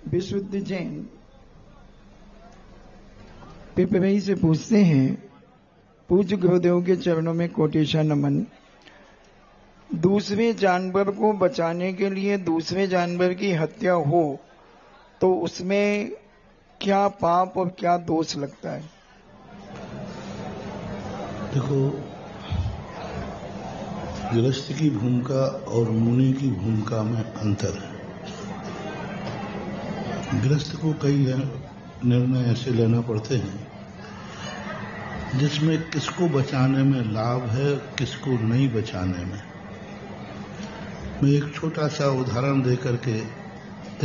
विशुद्ध जैन पिपरई से पूछते हैं, पूज्य गुरुदेव के चरणों में कोटिशा नमन। दूसरे जानवर को बचाने के लिए दूसरे जानवर की हत्या हो तो उसमें क्या पाप और क्या दोष लगता है? देखो, गृहस्थ की भूमिका और मुनि की भूमिका में अंतर है। गृहस्थ को कई निर्णय ऐसे लेना पड़ते हैं जिसमें किसको बचाने में लाभ है, किसको नहीं बचाने में। मैं एक छोटा सा उदाहरण देकर के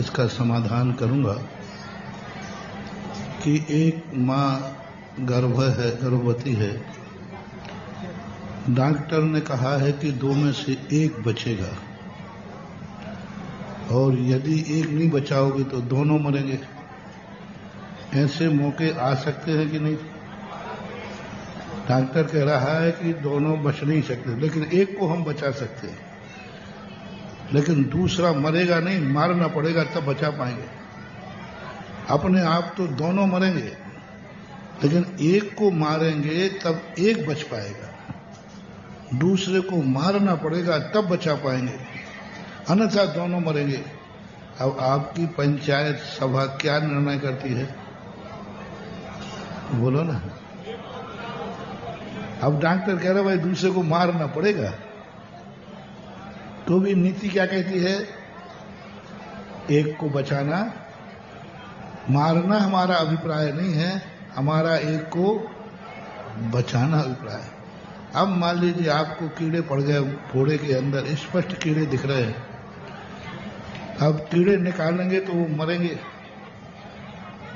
इसका समाधान करूंगा कि एक माँ गर्भवती है। डॉक्टर ने कहा है कि 2 में से 1 बचेगा और यदि 1 नहीं बचाओगे तो दोनों मरेंगे। ऐसे मौके आ सकते हैं कि नहीं? डॉक्टर कह रहा है कि दोनों बच नहीं सकते, लेकिन 1 को हम बचा सकते हैं, लेकिन दूसरा मरेगा नहीं, मारना पड़ेगा तब बचा पाएंगे। अपने आप तो दोनों मरेंगे, लेकिन 1 को मारेंगे तब 1 बच पाएगा। दूसरे को मारना पड़ेगा तब बचा पाएंगे, अन्यथा दोनों मरेंगे। अब आपकी पंचायत सभा क्या निर्णय करती है? बोलो ना। अब डॉक्टर कह रहे भाई दूसरे को मारना पड़ेगा, तो भी नीति क्या कहती है? 1 को बचाना। मारना हमारा अभिप्राय नहीं है, हमारा 1 को बचाना अभिप्राय है। अब मान लीजिए आपको कीड़े पड़ गए फोड़े के अंदर, स्पष्ट कीड़े दिख रहे हैं। अब कीड़े निकालेंगे तो वो मरेंगे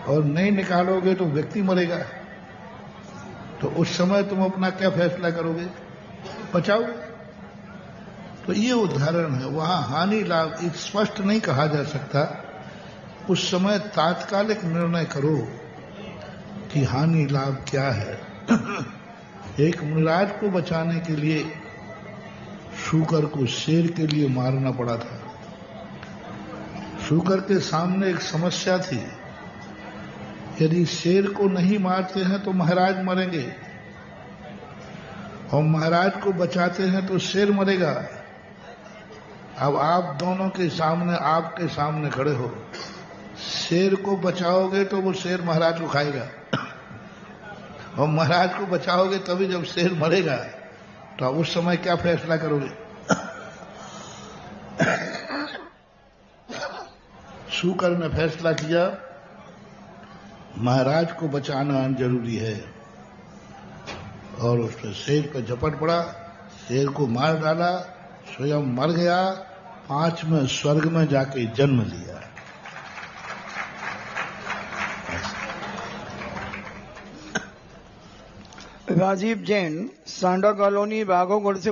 और नहीं निकालोगे तो व्यक्ति मरेगा। तो उस समय तुम अपना क्या फैसला करोगे? बचाओ। तो ये उदाहरण है। वहां हानि लाभ एक स्पष्ट नहीं कहा जा सकता। उस समय तात्कालिक निर्णय करो कि हानि लाभ क्या है। एक मुनिराज को बचाने के लिए शूकर को शेर के लिए मारना पड़ा था। शूकर के सामने एक समस्या थी, यदि शेर को नहीं मारते हैं तो महाराज मरेंगे, और महाराज को बचाते हैं तो शेर मरेगा। अब आप दोनों के सामने, आपके सामने खड़े हो, शेर को बचाओगे तो वो शेर महाराज को खाएगा, और महाराज को बचाओगे तभी जब शेर मरेगा। तो आप उस समय क्या फैसला करोगे? शूकर ने फैसला किया महाराज को बचाना जरूरी है, और उस पर शेर पर झपट पड़ा, शेर को मार डाला, स्वयं मर गया, 5वें स्वर्ग में जाके जन्म लिया। राजीव जैन, सांडा कॉलोनी, बाघोगढ़ से